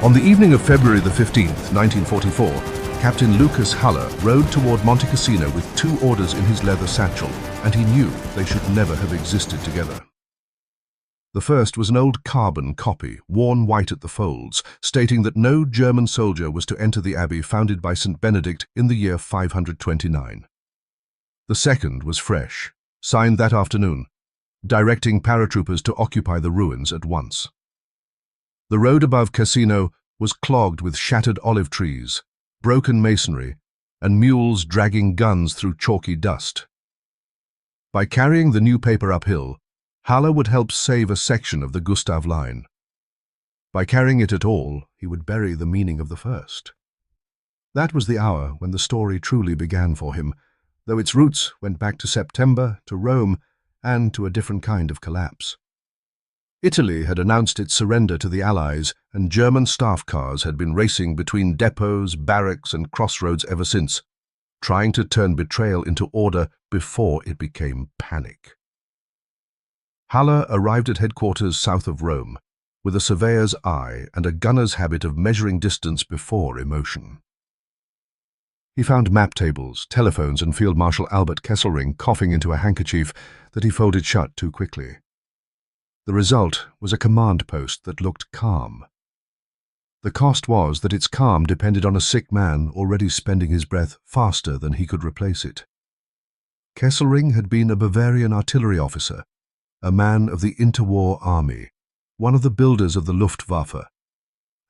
On the evening of February the 15th, 1944, Captain Lucas Haller rode toward Monte Cassino with 2 orders in his leather satchel, and he knew they should never have existed together. The first was an old carbon copy, worn white at the folds, stating that no German soldier was to enter the abbey founded by St. Benedict in the year 529. The second was fresh, signed that afternoon, directing paratroopers to occupy the ruins at once. The road above Cassino was clogged with shattered olive trees, broken masonry, and mules dragging guns through chalky dust. By carrying the new paper uphill, Haller would help save a section of the Gustav line. By carrying it at all, he would bury the meaning of the first. That was the hour when the story truly began for him, though its roots went back to September, to Rome, and to a different kind of collapse. Italy had announced its surrender to the Allies, and German staff cars had been racing between depots, barracks, and crossroads ever since, trying to turn betrayal into order before it became panic. Haller arrived at headquarters south of Rome, with a surveyor's eye and a gunner's habit of measuring distance before emotion. He found map tables, telephones, and Field Marshal Albert Kesselring coughing into a handkerchief that he folded shut too quickly. The result was a command post that looked calm. The cost was that its calm depended on a sick man already spending his breath faster than he could replace it. Kesselring had been a Bavarian artillery officer, a man of the interwar army, one of the builders of the Luftwaffe,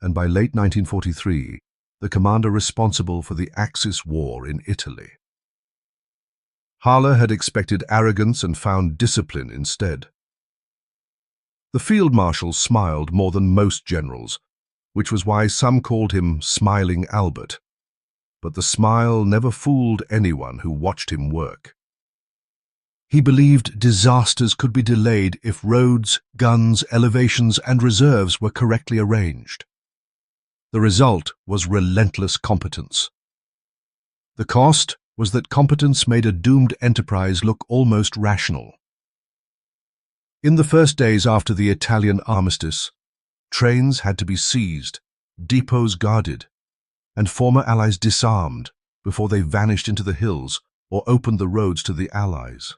and by late 1943, the commander responsible for the Axis War in Italy. Haller had expected arrogance and found discipline instead. The field marshal smiled more than most generals, which was why some called him Smiling Albert. But the smile never fooled anyone who watched him work. He believed disasters could be delayed if roads, guns, elevations, and reserves were correctly arranged. The result was relentless competence. The cost was that competence made a doomed enterprise look almost rational. In the first days after the Italian armistice, trains had to be seized, depots guarded, and former Allies disarmed before they vanished into the hills or opened the roads to the Allies.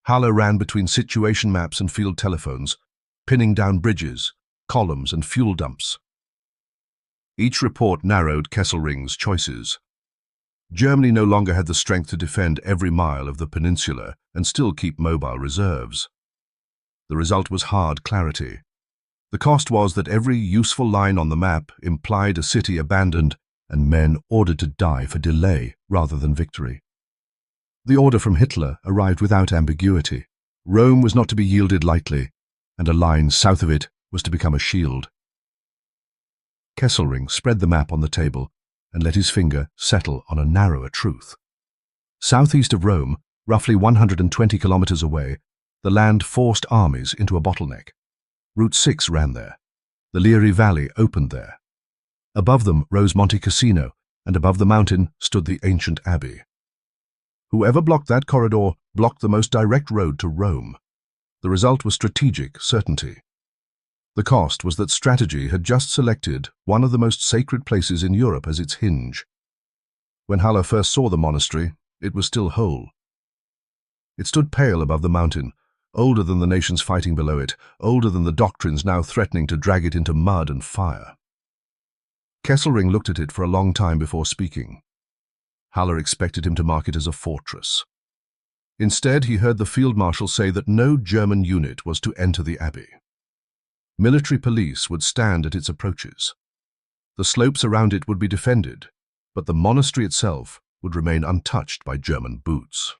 Haller ran between situation maps and field telephones, pinning down bridges, columns, and fuel dumps. Each report narrowed Kesselring's choices. Germany no longer had the strength to defend every mile of the peninsula and still keep mobile reserves. The result was hard clarity. The cost was that every useful line on the map implied a city abandoned and men ordered to die for delay rather than victory. The order from Hitler arrived without ambiguity. Rome was not to be yielded lightly, and a line south of it was to become a shield. Kesselring spread the map on the table and let his finger settle on a narrower truth. Southeast of Rome, roughly 120 kilometers away, the land forced armies into a bottleneck. Route 6 ran there. The Lieri Valley opened there. Above them rose Monte Cassino, and above the mountain stood the ancient abbey. Whoever blocked that corridor blocked the most direct road to Rome. The result was strategic certainty. The cost was that strategy had just selected one of the most sacred places in Europe as its hinge. When Haller first saw the monastery, it was still whole. It stood pale above the mountain, older than the nations fighting below it, older than the doctrines now threatening to drag it into mud and fire. Kesselring looked at it for a long time before speaking. Haller expected him to mark it as a fortress. Instead, he heard the field marshal say that no German unit was to enter the abbey. Military police would stand at its approaches. The slopes around it would be defended, but the monastery itself would remain untouched by German boots.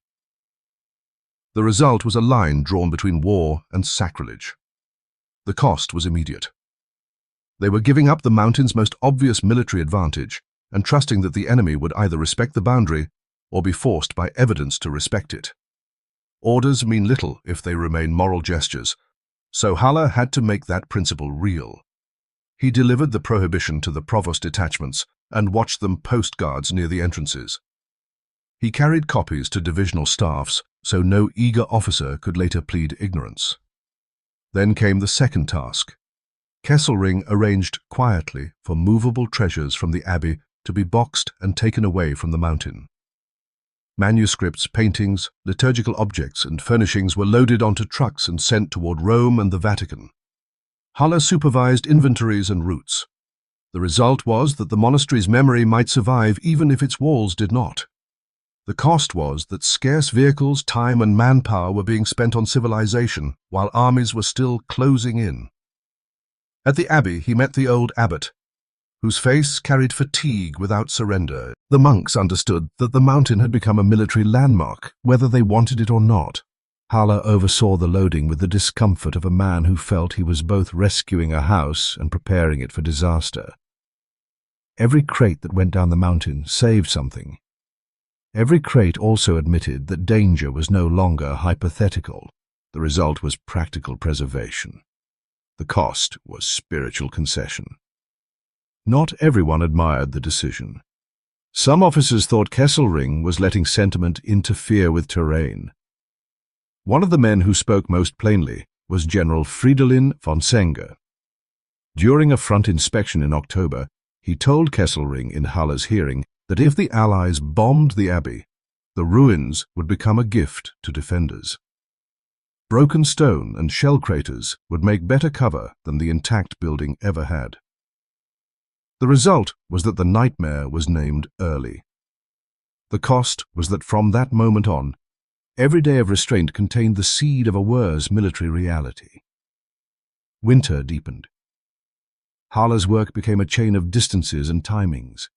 The result was a line drawn between war and sacrilege. The cost was immediate. They were giving up the mountain's most obvious military advantage and trusting that the enemy would either respect the boundary or be forced by evidence to respect it. Orders mean little if they remain moral gestures, so Haller had to make that principle real. He delivered the prohibition to the provost detachments and watched them post guards near the entrances. He carried copies to divisional staffs so no eager officer could later plead ignorance. Then came the second task. Kesselring arranged quietly for movable treasures from the abbey to be boxed and taken away from the mountain. Manuscripts, paintings, liturgical objects, and furnishings were loaded onto trucks and sent toward Rome and the Vatican. Haller supervised inventories and routes. The result was that the monastery's memory might survive even if its walls did not. The cost was that scarce vehicles, time, and manpower were being spent on civilization, while armies were still closing in. At the abbey, he met the old abbot, whose face carried fatigue without surrender. The monks understood that the mountain had become a military landmark, whether they wanted it or not. Haller oversaw the loading with the discomfort of a man who felt he was both rescuing a house and preparing it for disaster. Every crate that went down the mountain saved something. Every crate also admitted that danger was no longer hypothetical. The result was practical preservation. The cost was spiritual concession. Not everyone admired the decision. Some officers thought Kesselring was letting sentiment interfere with terrain. One of the men who spoke most plainly was General Fridolin von Senger. During a front inspection in October, he told Kesselring in Haller's hearing that if the Allies bombed the abbey, the ruins would become a gift to defenders. Broken stone and shell craters would make better cover than the intact building ever had. The result was that the nightmare was named early. The cost was that from that moment on, every day of restraint contained the seed of a worse military reality. Winter deepened. Haller's work became a chain of distances and timings.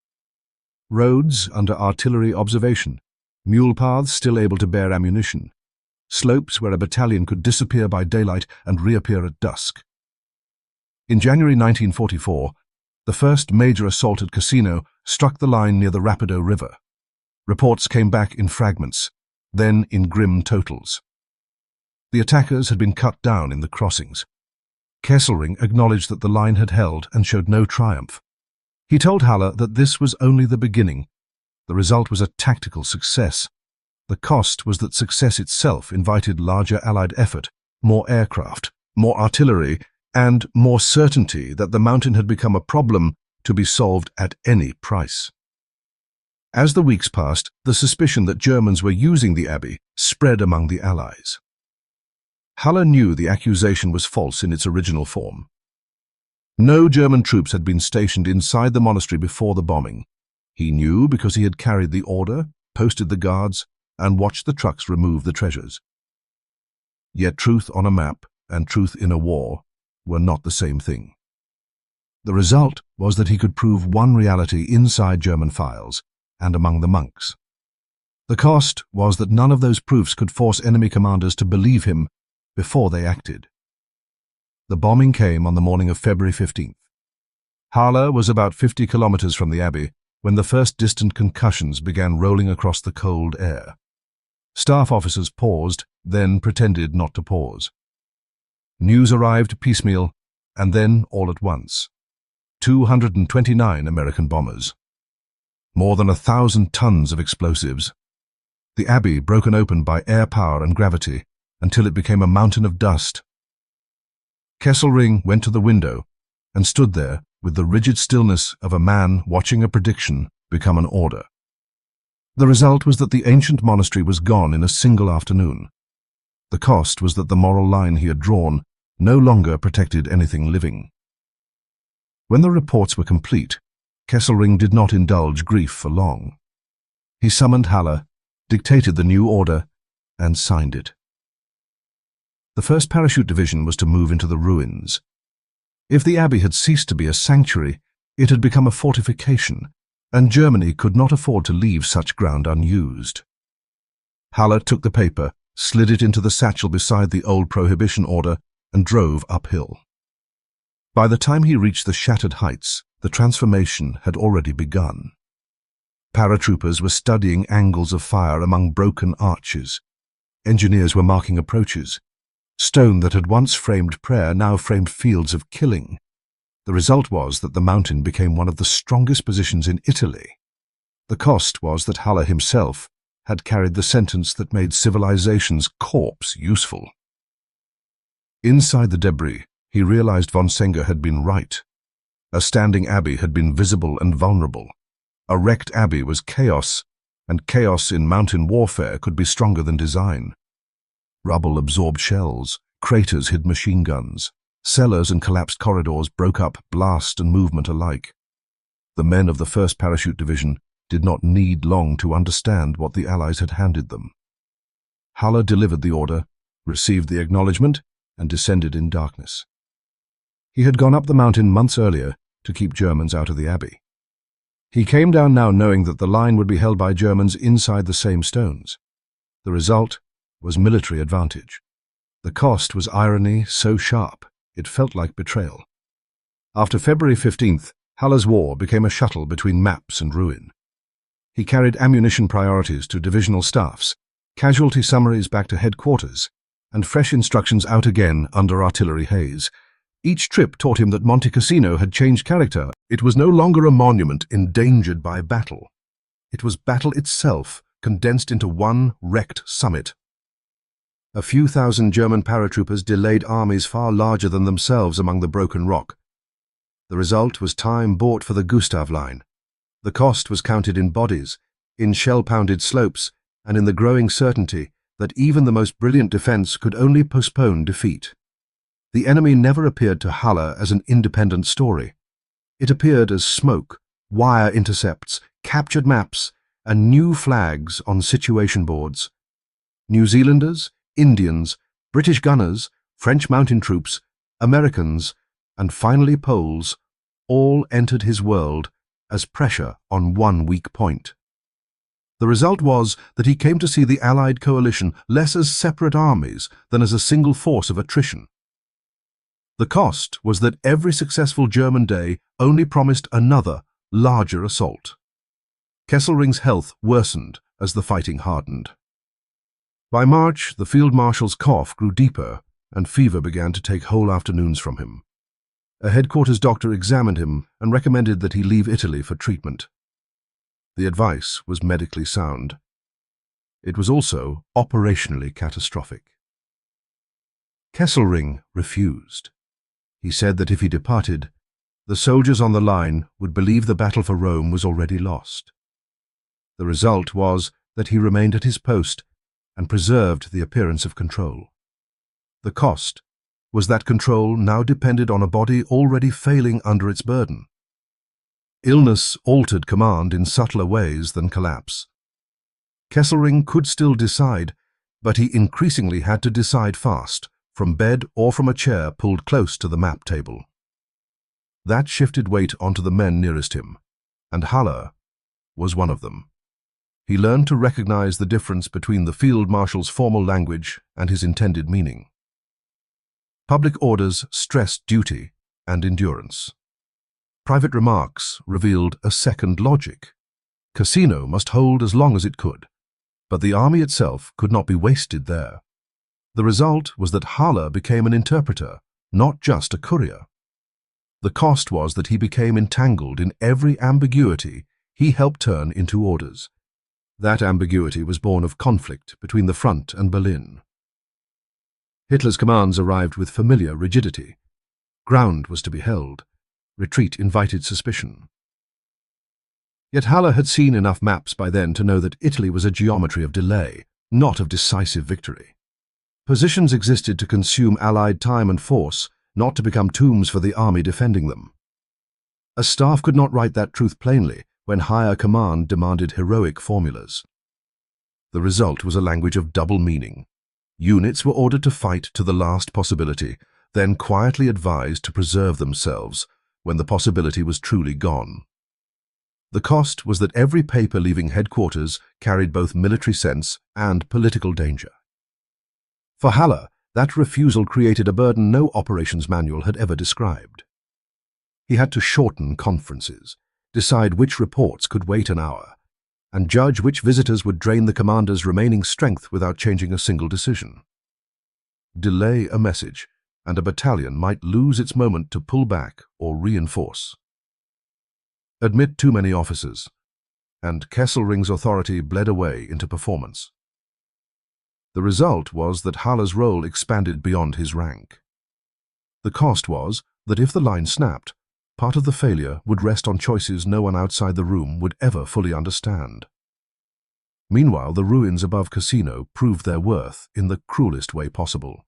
Roads under artillery observation, mule paths still able to bear ammunition, slopes where a battalion could disappear by daylight and reappear at dusk. In January 1944, the first major assault at Cassino struck the line near the Rapido River. Reports came back in fragments, then in grim totals. The attackers had been cut down in the crossings. Kesselring acknowledged that the line had held and showed no triumph. He told Haller that this was only the beginning. The result was a tactical success. The cost was that success itself invited larger Allied effort, more aircraft, more artillery, and more certainty that the mountain had become a problem to be solved at any price. As the weeks passed, the suspicion that Germans were using the abbey spread among the Allies. Haller knew the accusation was false in its original form. No German troops had been stationed inside the monastery before the bombing. He knew because he had carried the order, posted the guards, and watched the trucks remove the treasures. Yet truth on a map and truth in a war were not the same thing. The result was that he could prove one reality inside German files and among the monks. The cost was that none of those proofs could force enemy commanders to believe him before they acted. The bombing came on the morning of February 15th. Haller was about 50 kilometers from the abbey when the first distant concussions began rolling across the cold air. Staff officers paused, then pretended not to pause. News arrived piecemeal, and then all at once. 229 American bombers. More than 1,000 tons of explosives. The abbey broken open by air power and gravity until it became a mountain of dust. Kesselring went to the window and stood there with the rigid stillness of a man watching a prediction become an order. The result was that the ancient monastery was gone in a single afternoon. The cost was that the moral line he had drawn no longer protected anything living. When the reports were complete, Kesselring did not indulge grief for long. He summoned Haller, dictated the new order, and signed it. The 1st Parachute Division was to move into the ruins. If the abbey had ceased to be a sanctuary, it had become a fortification, and Germany could not afford to leave such ground unused. Haller took the paper, slid it into the satchel beside the old prohibition order, and drove uphill. By the time he reached the shattered heights, the transformation had already begun. Paratroopers were studying angles of fire among broken arches. Engineers were marking approaches. Stone that had once framed prayer now framed fields of killing. The result was that the mountain became one of the strongest positions in Italy. The cost was that Haller himself had carried the sentence that made civilization's corpse useful. Inside the debris, He realized von Senger had been right. A standing abbey had been visible and vulnerable. A wrecked abbey was chaos, and chaos in mountain warfare could be stronger than design. Rubble absorbed shells, craters hid machine guns, cellars and collapsed corridors broke up blast and movement alike. The men of the 1st Parachute Division did not need long to understand what the Allies had handed them. Haller delivered the order, received the acknowledgement, and descended in darkness. He had gone up the mountain months earlier to keep Germans out of the abbey. He came down now knowing that the line would be held by Germans inside the same stones. The result was military advantage. The cost was irony so sharp it felt like betrayal. After February 15th, Haller's war became a shuttle between maps and ruin. He carried ammunition priorities to divisional staffs, casualty summaries back to headquarters, and fresh instructions out again under artillery haze. Each trip taught him that Monte Cassino had changed character. It was no longer a monument endangered by battle. It was battle itself, condensed into one wrecked summit. A few thousand German paratroopers delayed armies far larger than themselves among the broken rock. The result was time bought for the Gustav Line. The cost was counted in bodies, in shell-pounded slopes, and in the growing certainty that even the most brilliant defense could only postpone defeat. The enemy never appeared to Haller as an independent story. It appeared as smoke, wire intercepts, captured maps, and new flags on situation boards. New Zealanders, Indians, British gunners, French mountain troops, Americans, and finally Poles all entered his world as pressure on one weak point. The result was that he came to see the Allied coalition less as separate armies than as a single force of attrition. The cost was that every successful German day only promised another, larger assault. Kesselring's health worsened as the fighting hardened. By March, the Field Marshal's cough grew deeper and fever began to take whole afternoons from him. A headquarters doctor examined him and recommended that he leave Italy for treatment. The advice was medically sound. It was also operationally catastrophic. Kesselring refused. He said that if he departed, the soldiers on the line would believe the battle for Rome was already lost. The result was that he remained at his post and preserved the appearance of control. The cost was that control now depended on a body already failing under its burden. Illness altered command in subtler ways than collapse. Kesselring could still decide, but he increasingly had to decide fast, from bed or from a chair pulled close to the map table. That shifted weight onto the men nearest him, and Haller was one of them. He learned to recognize the difference between the Field Marshal's formal language and his intended meaning. Public orders stressed duty and endurance. Private remarks revealed a second logic. Cassino must hold as long as it could, but the army itself could not be wasted there. The result was that Haller became an interpreter, not just a courier. The cost was that he became entangled in every ambiguity he helped turn into orders. That ambiguity was born of conflict between the front and Berlin. Hitler's commands arrived with familiar rigidity. Ground was to be held. Retreat invited suspicion. Yet Haller had seen enough maps by then to know that Italy was a geometry of delay, not of decisive victory. Positions existed to consume Allied time and force, not to become tombs for the army defending them. A staff could not write that truth plainly when higher command demanded heroic formulas. The result was a language of double meaning. Units were ordered to fight to the last possibility, then quietly advised to preserve themselves when the possibility was truly gone. The cost was that every paper leaving headquarters carried both military sense and political danger. For Haller, that refusal created a burden no operations manual had ever described. He had to shorten conferences, decide which reports could wait an hour, and judge which visitors would drain the commander's remaining strength without changing a single decision. Delay a message, and a battalion might lose its moment to pull back or reinforce. Admit too many officers, and Kesselring's authority bled away into performance. The result was that Haller's role expanded beyond his rank. The cost was that if the line snapped, part of the failure would rest on choices no one outside the room would ever fully understand. Meanwhile, the ruins above Casino proved their worth in the cruelest way possible.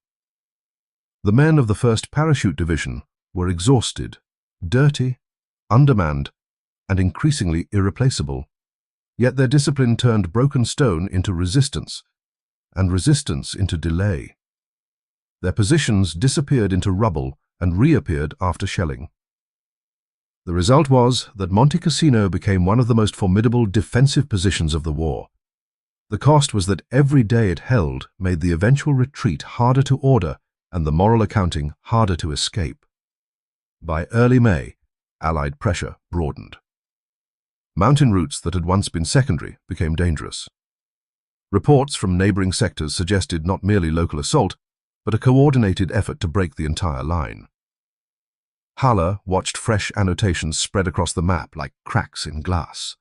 The men of the 1st Parachute Division were exhausted, dirty, undermanned, and increasingly irreplaceable, yet their discipline turned broken stone into resistance, and resistance into delay. Their positions disappeared into rubble and reappeared after shelling. The result was that Monte Cassino became one of the most formidable defensive positions of the war. The cost was that every day it held made the eventual retreat harder to order and the moral accounting harder to escape. By early May, Allied pressure broadened. Mountain routes that had once been secondary became dangerous. Reports from neighboring sectors suggested not merely local assault, but a coordinated effort to break the entire line. Haller watched fresh annotations spread across the map like cracks in glass.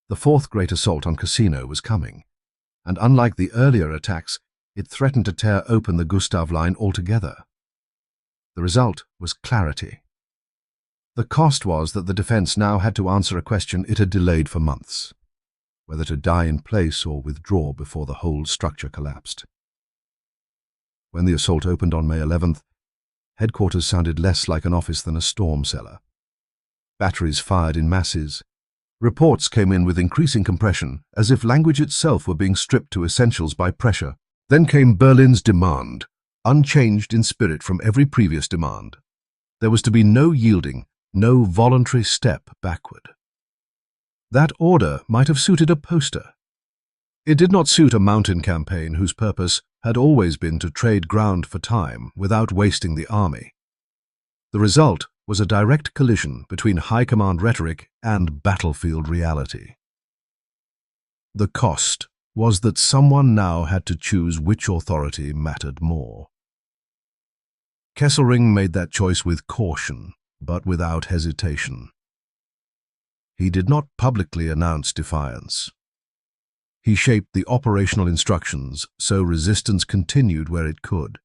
The 4th Great Assault on Casino was coming, and unlike the earlier attacks, it threatened to tear open the Gustav Line altogether. The result was clarity. The cost was that the defense now had to answer a question it had delayed for months: whether to die in place or withdraw before the whole structure collapsed. When the assault opened on May 11th, headquarters sounded less like an office than a storm cellar. Batteries fired in masses. Reports came in with increasing compression, as if language itself were being stripped to essentials by pressure. Then came Berlin's demand, unchanged in spirit from every previous demand. There was to be no yielding, no voluntary step backward. That order might have suited a poster. It did not suit a mountain campaign whose purpose had always been to trade ground for time without wasting the army. The result was a direct collision between high command rhetoric and battlefield reality. The cost was that someone now had to choose which authority mattered more. Kesselring made that choice with caution, but without hesitation. He did not publicly announce defiance. He shaped the operational instructions so resistance continued where it could.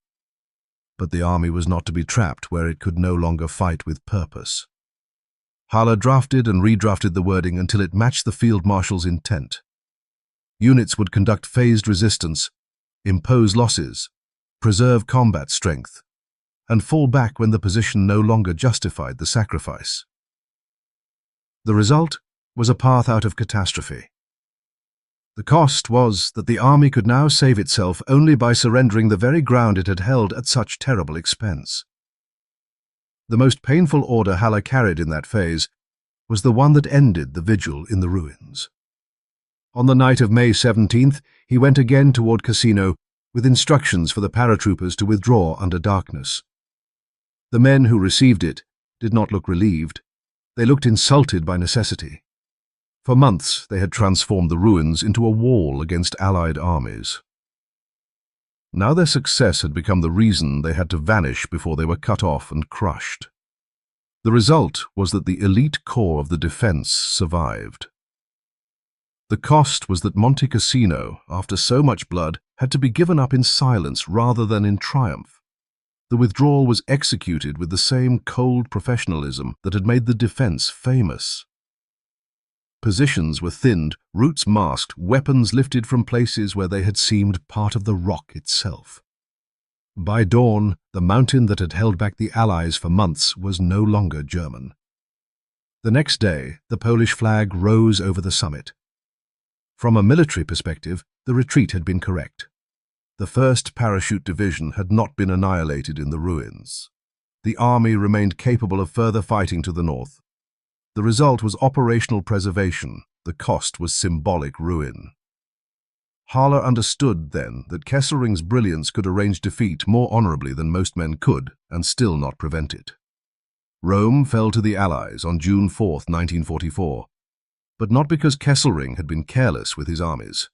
But the army was not to be trapped where it could no longer fight with purpose. Haller drafted and redrafted the wording until it matched the field marshal's intent. Units would conduct phased resistance, impose losses, preserve combat strength, and fall back when the position no longer justified the sacrifice. The result was a path out of catastrophe. The cost was that the army could now save itself only by surrendering the very ground it had held at such terrible expense. The most painful order Haller carried in that phase was the one that ended the vigil in the ruins. On the night of May 17th, he went again toward Casino with instructions for the paratroopers to withdraw under darkness. The men who received it did not look relieved. They looked insulted by necessity. For months, they had transformed the ruins into a wall against Allied armies. Now their success had become the reason they had to vanish before they were cut off and crushed. The result was that the elite core of the defense survived. The cost was that Monte Cassino, after so much blood, had to be given up in silence rather than in triumph. The withdrawal was executed with the same cold professionalism that had made the defense famous. Positions were thinned, routes masked, weapons lifted from places where they had seemed part of the rock itself. By dawn, the mountain that had held back the Allies for months was no longer German. The next day, the Polish flag rose over the summit. From a military perspective, the retreat had been correct. The 1st Parachute Division had not been annihilated in the ruins. The army remained capable of further fighting to the north. The result was operational preservation. The cost was symbolic ruin. Haller understood then that Kesselring's brilliance could arrange defeat more honorably than most men could and still not prevent it. Rome fell to the Allies on June 4, 1944. But not because Kesselring had been careless with his armies.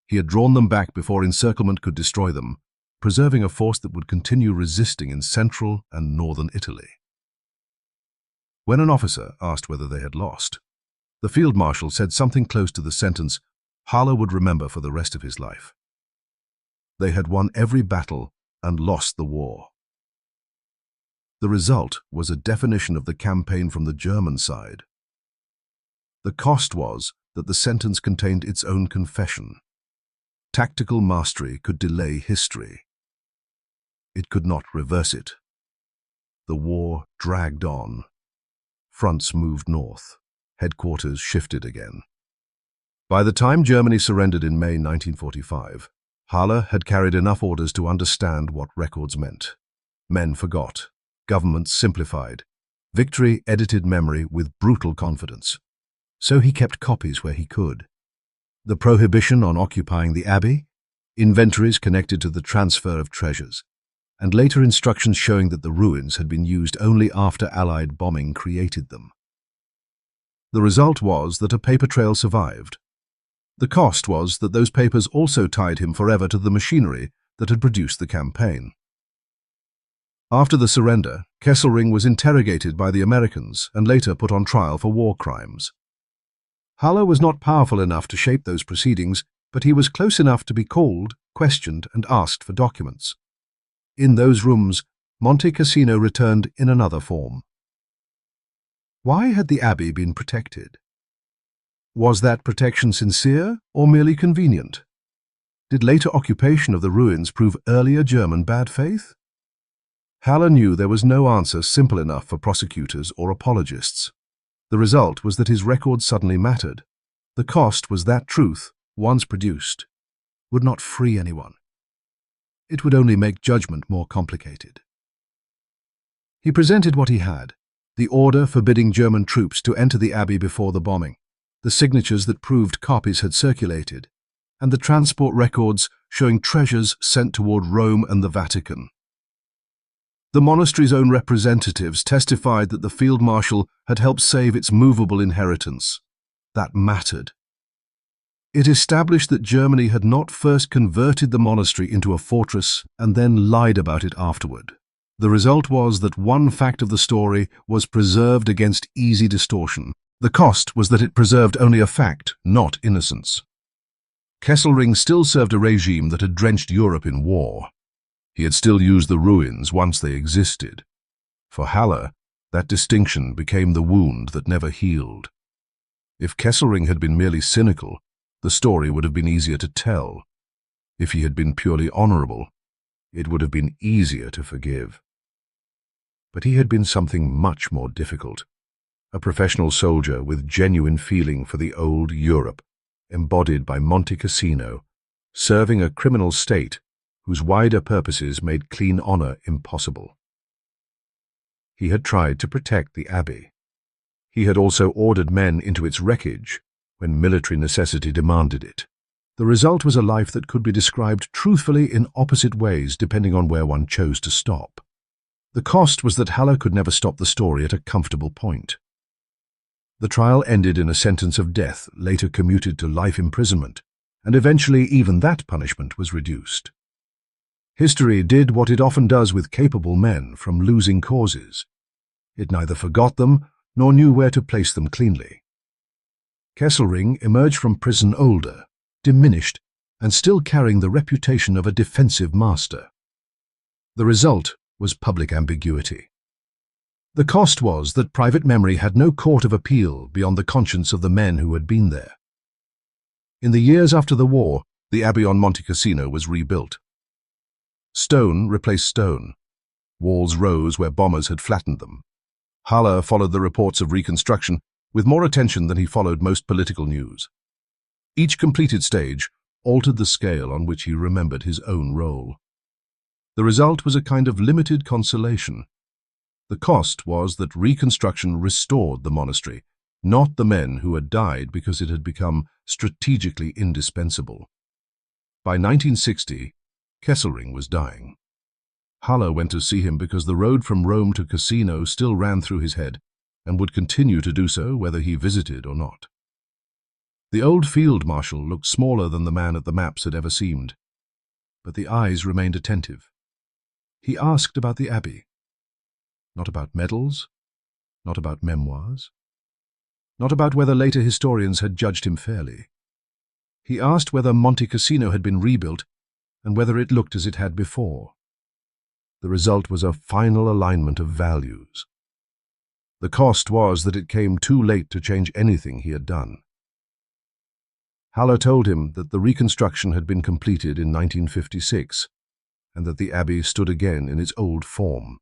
He had drawn them back before encirclement could destroy them, preserving a force that would continue resisting in central and northern Italy. When an officer asked whether they had lost, the field marshal said something close to the sentence Haller would remember for the rest of his life. They had won every battle and lost the war. The result was a definition of the campaign from the German side. The cost was that the sentence contained its own confession. Tactical mastery could delay history. It could not reverse it. The war dragged on. Fronts moved north. Headquarters shifted again. By the time Germany surrendered in May 1945, Halle had carried enough orders to understand what records meant. Men forgot. Governments simplified. Victory edited memory with brutal confidence. So he kept copies where he could. The prohibition on occupying the abbey, inventories connected to the transfer of treasures, and later instructions showing that the ruins had been used only after Allied bombing created them. The result was that a paper trail survived. The cost was that those papers also tied him forever to the machinery that had produced the campaign. After the surrender, Kesselring was interrogated by the Americans and later put on trial for war crimes. Halle was not powerful enough to shape those proceedings, but he was close enough to be called, questioned, and asked for documents. In those rooms, Monte Cassino returned in another form. Why had the abbey been protected? Was that protection sincere or merely convenient? Did later occupation of the ruins prove earlier German bad faith? Halle knew there was no answer simple enough for prosecutors or apologists. The result was that his record suddenly mattered. The cost was that truth, once produced, would not free anyone. It would only make judgment more complicated. He presented what he had: the order forbidding German troops to enter the abbey before the bombing, the signatures that proved copies had circulated, and the transport records showing treasures sent toward Rome and the Vatican. The monastery's own representatives testified that the field marshal had helped save its movable inheritance. That mattered. It established that Germany had not first converted the monastery into a fortress and then lied about it afterward. The result was that one fact of the story was preserved against easy distortion. The cost was that it preserved only a fact, not innocence. Kesselring still served a regime that had drenched Europe in war. He had still used the ruins once they existed. For Halle, that distinction became the wound that never healed. If Kesselring had been merely cynical, the story would have been easier to tell. If he had been purely honorable, it would have been easier to forgive. But he had been something much more difficult. A professional soldier with genuine feeling for the old Europe, embodied by Monte Cassino, serving a criminal state whose wider purposes made clean honor impossible. He had tried to protect the abbey. He had also ordered men into its wreckage when military necessity demanded it. The result was a life that could be described truthfully in opposite ways depending on where one chose to stop. The cost was that Halle could never stop the story at a comfortable point. The trial ended in a sentence of death, later commuted to life imprisonment, and eventually even that punishment was reduced. History did what it often does with capable men from losing causes. It neither forgot them nor knew where to place them cleanly. Kesselring emerged from prison older, diminished, and still carrying the reputation of a defensive master. The result was public ambiguity. The cost was that private memory had no court of appeal beyond the conscience of the men who had been there. In the years after the war, the abbey on Monte Cassino was rebuilt. Stone replaced stone. Walls rose where bombers had flattened them. Halle followed the reports of reconstruction with more attention than he followed most political news. Each completed stage altered the scale on which he remembered his own role. The result was a kind of limited consolation. The cost was that reconstruction restored the monastery, not the men who had died because it had become strategically indispensable. By 1960, Kesselring was dying. Halle went to see him because the road from Rome to Cassino still ran through his head and would continue to do so whether he visited or not. The old field marshal looked smaller than the man at the maps had ever seemed, but the eyes remained attentive. He asked about the abbey. Not about medals, not about memoirs, not about whether later historians had judged him fairly. He asked whether Monte Cassino had been rebuilt and whether it looked as it had before. The result was a final alignment of values. The cost was that it came too late to change anything he had done. Haller told him that the reconstruction had been completed in 1956 and that the abbey stood again in its old form.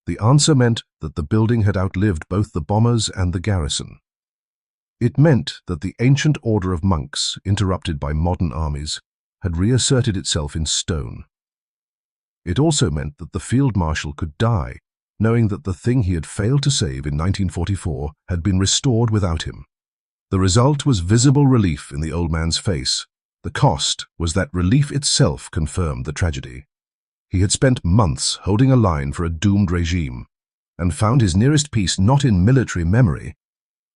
The answer meant that the building had outlived both the bombers and the garrison. It meant that the ancient order of monks, interrupted by modern armies, had reasserted itself in stone. It also meant that the field marshal could die, knowing that the thing he had failed to save in 1944 had been restored without him. The result was visible relief in the old man's face. The cost was that relief itself confirmed the tragedy. He had spent months holding a line for a doomed regime, and found his nearest peace not in military memory,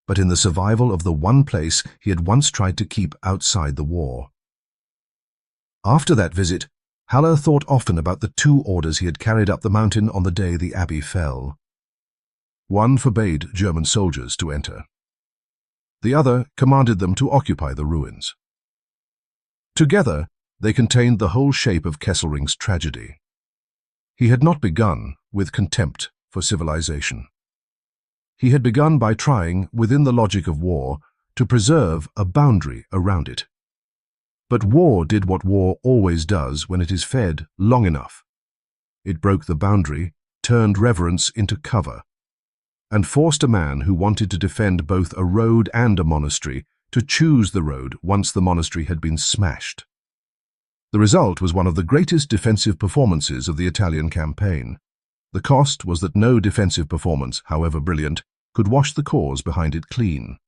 but in the survival of the one place he had once tried to keep outside the war. After that visit, Haller thought often about the two orders he had carried up the mountain on the day the abbey fell. One forbade German soldiers to enter. The other commanded them to occupy the ruins. Together, they contained the whole shape of Kesselring's tragedy. He had not begun with contempt for civilization. He had begun by trying, within the logic of war, to preserve a boundary around it. But war did what war always does when it is fed long enough. It broke the boundary, turned reverence into cover, and forced a man who wanted to defend both a road and a monastery to choose the road once the monastery had been smashed. The result was one of the greatest defensive performances of the Italian campaign. The cost was that no defensive performance, however brilliant, could wash the cause behind it clean.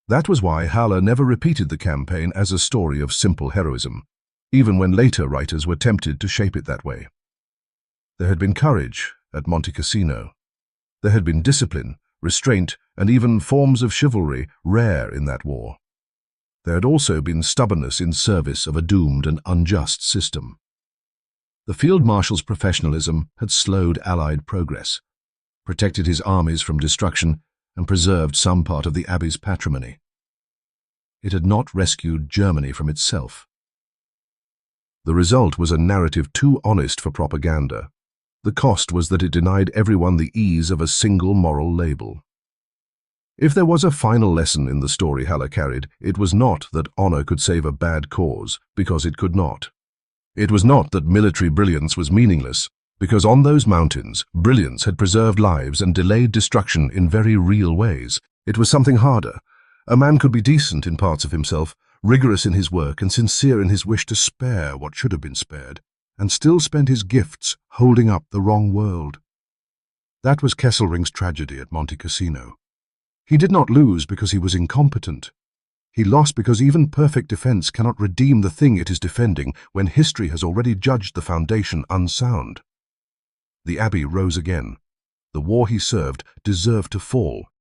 That was why Haller never repeated the campaign as a story of simple heroism, even when later writers were tempted to shape it that way. There had been courage at Monte Cassino. There had been discipline, restraint, and even forms of chivalry rare in that war. There had also been stubbornness in service of a doomed and unjust system. The field marshal's professionalism had slowed Allied progress, protected his armies from destruction, and preserved some part of the abbey's patrimony. It had not rescued Germany from itself. The result was a narrative too honest for propaganda. The cost was that it denied everyone the ease of a single moral label. If there was a final lesson in the story Haller carried, it was not that honor could save a bad cause, because it could not. It was not that military brilliance was meaningless, because on those mountains, brilliance had preserved lives and delayed destruction in very real ways. It was something harder. A man could be decent in parts of himself, rigorous in his work and sincere in his wish to spare what should have been spared, and still spend his gifts holding up the wrong world. That was Kesselring's tragedy at Monte Cassino. He did not lose because he was incompetent. He lost because even perfect defense cannot redeem the thing it is defending when history has already judged the foundation unsound. The abbey rose again. The war he served deserved to fall,